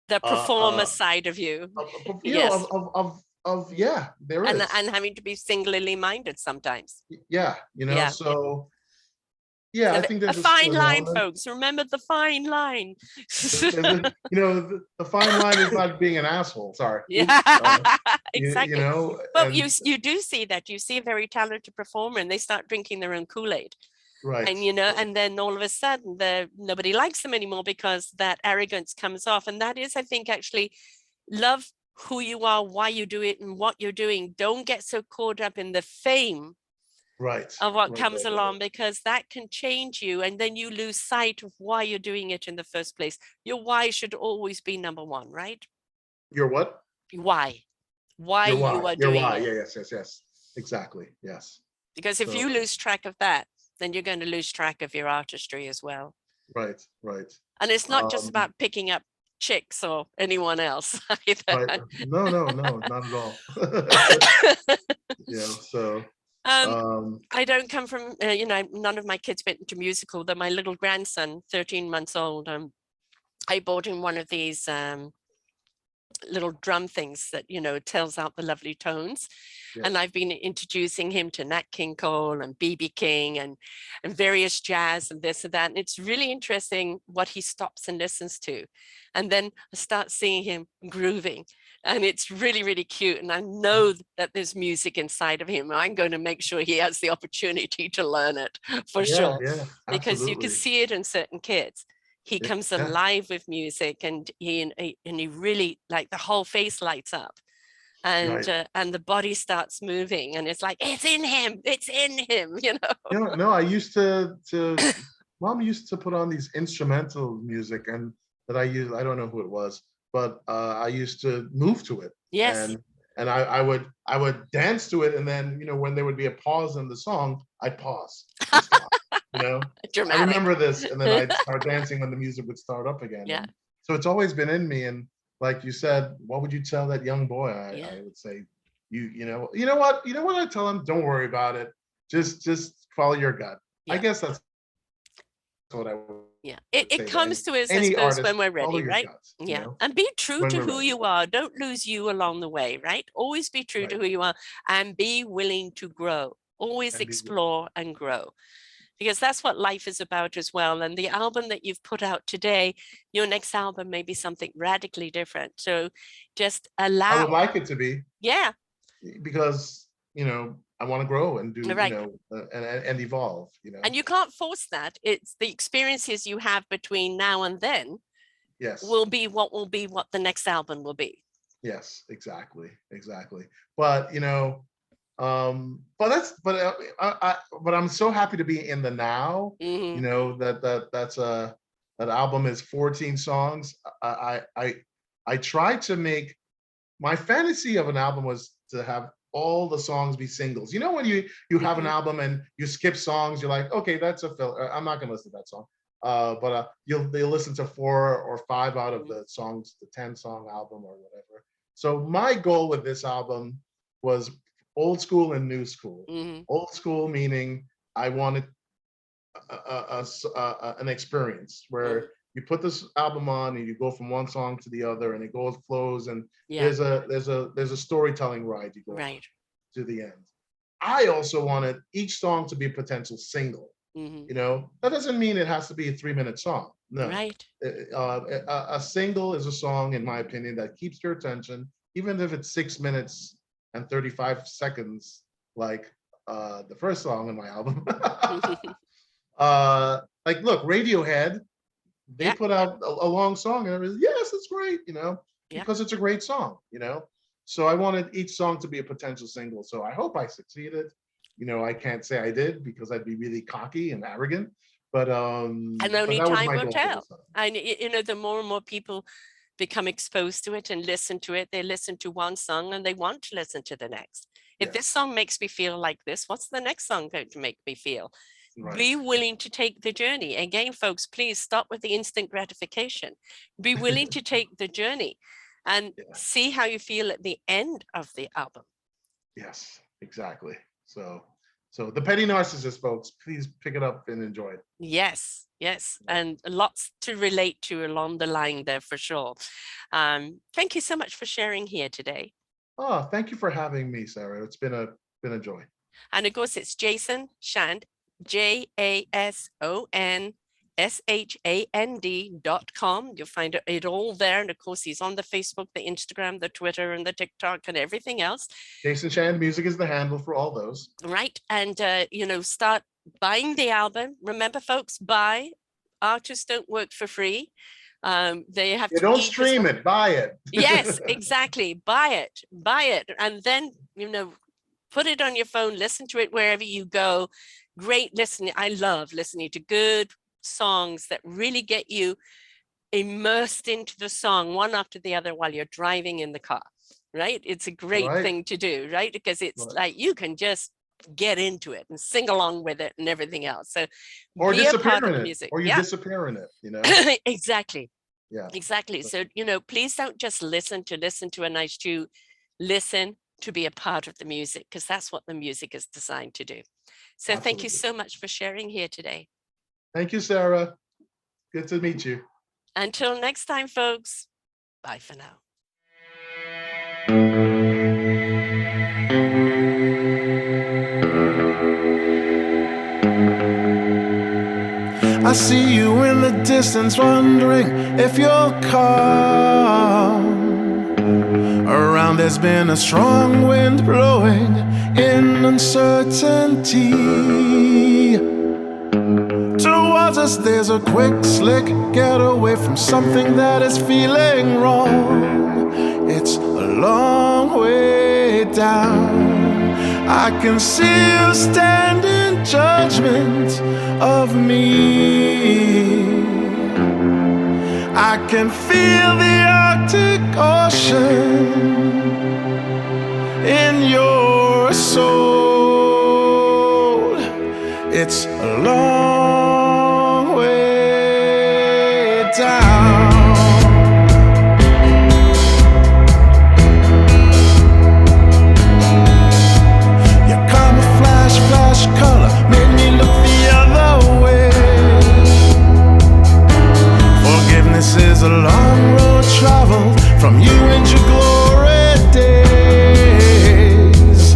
The uh, performer uh, side of you. you know, Yes. yeah, there is, And having to be singularly minded sometimes. yeah, you know, Yeah. so yeah, So I think a there's fine an line, element. folks. Remember the fine line. You know, the fine line is not being an asshole. Sorry, Yeah, oops, you exactly. know, But and you do see that. You see a very talented performer and they start drinking their own Kool-Aid. right, And you know, and then all of a sudden nobody likes them anymore because that arrogance comes off. And that is, I think, actually love who you are, why you do it, and what you're doing. Don't get so caught up in the fame right, of what right, comes right, right. along, because that can change you and then you lose sight of why you're doing it in the first place. Your why should always be number one, right? Your what? Why Your you why? are Your doing why? it. Yeah, yes, yes, yes. Exactly. Yes. Because if So you lose track of that, then you're going to lose track of your artistry as well. right, right. And it's not just Um, about picking up chicks or anyone else either. right. No, no, no, not at all. You know, so um, um I don't come from, you know, none of my kids went into musical. Though my little grandson, 13 months old, I bought him one of these little drum things that, you know, tells out the lovely tones. And yes. I've been introducing him to Nat King Cole and BB King and various jazz and this and that. And it's really interesting what he stops and listens to. And then I start seeing him grooving. And it's really, really cute. And I know that there's music inside of him. I'm going to make sure he has the opportunity to learn it for Yeah, sure, yeah, because you can absolutely. see it in certain kids. He Yeah, comes yeah, alive with music, and he really, like, the whole face lights up, right. and the body starts moving, and it's like it's in him, you know. You know, no, I used to mom used to put on these instrumental music and that I don't know who it was, but I used to move to it Yes. and I would dance to it and then you know when there would be a pause in the song, I'd pause and stop. You know, I Dramatic. remember this, and then I'd start dancing when the music would start up again, Yeah, and so it's always been in me. And like you said, what would you tell that young boy? yeah, I would say, you know what I tell him, don't worry about it, just follow your gut. I yeah, guess that's what I yeah. would It say to comes to us, I any suppose, artist, when we're follow ready, your right? gut, you Yeah, know, and be true when to we're who ready. you are. Don't lose you along the way, right? Always be true to Right. who you are, and be willing to grow. Always And be willing. explore and grow, because that's what life is about as well. And the album that you've put out today, your next album may be something radically different. So just I would allow. like it to be Yeah, because, you know, I want to grow and do, you right. know, and evolve, you And know. you can't force that. It's the experiences you have between now and then Yes. will be what the next album will be. Yes, exactly. Exactly. But, you know, but I'm so happy to be in the now, you Hmm. know, that album is 14 songs. I tried to make my fantasy of an album was to have all the songs be singles. You know, when you have an Hmm. album and you skip songs, you're like, okay, that's a filler. I'm not gonna listen to that song. But they'll listen to 4 or 5 out of Hmm. the songs, the 10-song album or whatever. So my goal with this album was old school and new school. Hmm. Old school meaning I wanted an experience where you put this album on and you go from one song to the other, and it goes flows, and Yeah. there's a storytelling ride you go on Right. to the end. I also wanted each song to be a potential single. Mm-hmm. You know, that doesn't mean it has to be a 3-minute song. No, Right. a single is a song, in my opinion, that keeps your attention, even if it's 6 minutes and 35 seconds, like the first song in my album. Like, look, Radiohead, they Yeah. put out a long song, and I was, yes, it's great, you know, Yeah. because it's a great song, you know. So I wanted each song to be a potential single. So I hope I succeeded. You know, I can't say I did because I'd be really cocky and arrogant. But And only that was time my will goal for tell. this song. And you know, the more and more people become exposed to it and listen to it, they listen to one song and they want to listen to the next. If this Yes, song makes me feel like this, what's the next song going to make me feel? right. Be willing to take the journey. Again, folks, please stop with the instant gratification. Be willing to take the journey and Yeah. see how you feel at the end of the album. Yes, exactly. So the Petty Narcissist, folks, please pick it up and enjoy it. Yes, yes, and lots to relate to along the line there for sure. Thank you so much for sharing here today. Oh, thank you for having me, Sarah. It's been a joy. And of course, it's Jason Shand, JASONSHAND.com. You'll find it all there. And of course, he's on the Facebook, the Instagram, the Twitter, and the TikTok, and everything else. Jason Shand Music is the handle for all those. Right. And, you know, start buying the album. Remember, folks, buy. Artists don't work for free. They have You to don't eat stream it, buy it. Yes, exactly. Buy it. And then, you know, put it on your phone, listen to it wherever you go. Great listening. I love listening to good songs that really get you immersed into the song one after the other while you're driving in the car, right? It's a great thing to do, right? Because it's like you can just get into it and sing along with it and everything else. So or be a part of the music. Or you disappear in it, you know? Exactly. Yeah. Exactly. So, you know, please don't just listen to a nice tune. Listen to be a part of the music, because that's what the music is designed to do. So Absolutely. thank you so much for sharing here today. Thank you, Sarah. Good to meet you. Until next time, folks. Bye for now. I see you in the distance, wondering if you'll come. Around there's been a strong wind blowing in uncertainty. Towards us there's a quick, slick getaway from something that is feeling wrong. It's a long way down. I can see you stand in judgment of me. I can feel the Arctic Ocean in your soul. It's a long way down. Your camouflage flash color made me look the other way. Forgiveness is a long road traveled from you and your glory days.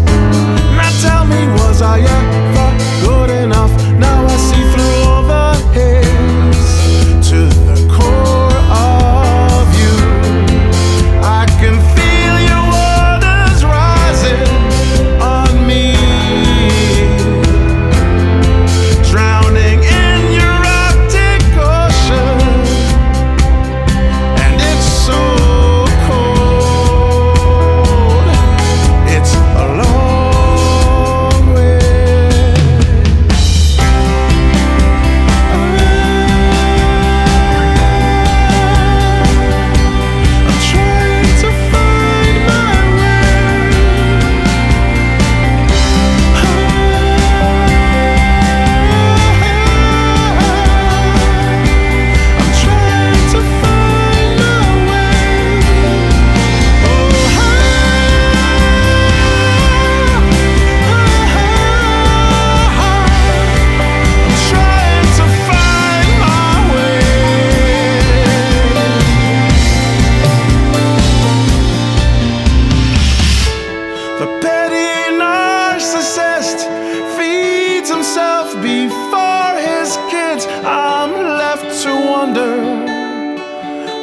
Now tell me, was I ever good enough? Now I see through all the haze to the core of you. I can feel your waters rising on me, drowning in your Arctic Ocean.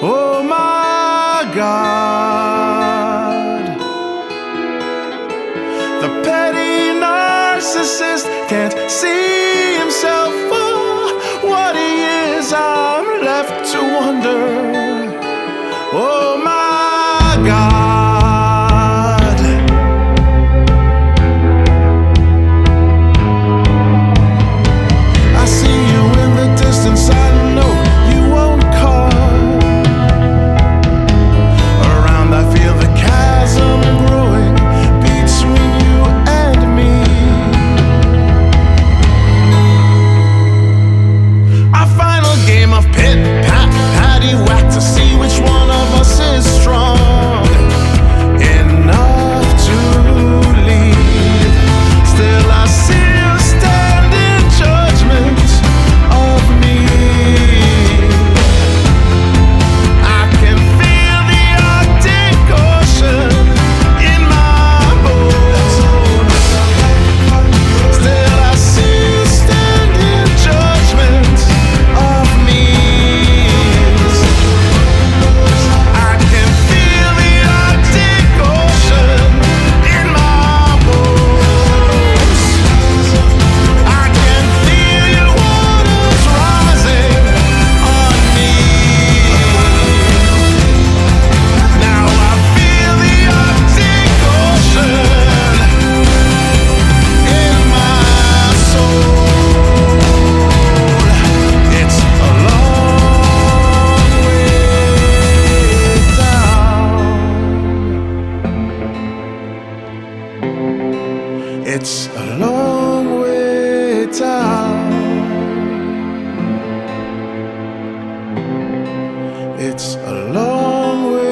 Oh my God. The petty narcissist can't see himself for what he is. I'm left to wonder. Oh my God. I see you in the distance, I know you won't come around. I feel the chasm growing between you and me. Our final game of pit pat patty whack to see which one of us is strong enough to leave. Still I see you stand in judgment of me. I can feel the Arctic Ocean in my bones. Still I see you stand in judgment of me. I can feel the Arctic Ocean in my bones. I can feel your waters rising on me. Now I feel the Arctic Ocean in my soul. It's a long way down. It's a long way down. It's a long way.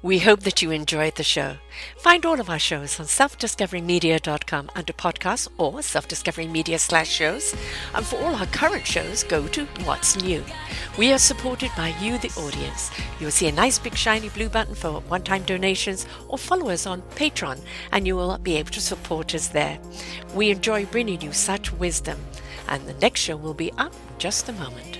We hope that you enjoyed the show. Find all of our shows on selfdiscoverymedia.com under podcasts or selfdiscoverymedia/shows. And for all our current shows, go to What's New. We are supported by you, the audience. You'll see a nice big shiny blue button for one-time donations, or follow us on Patreon and you will be able to support us there. We enjoy bringing you such wisdom. And the next show will be up in just a moment.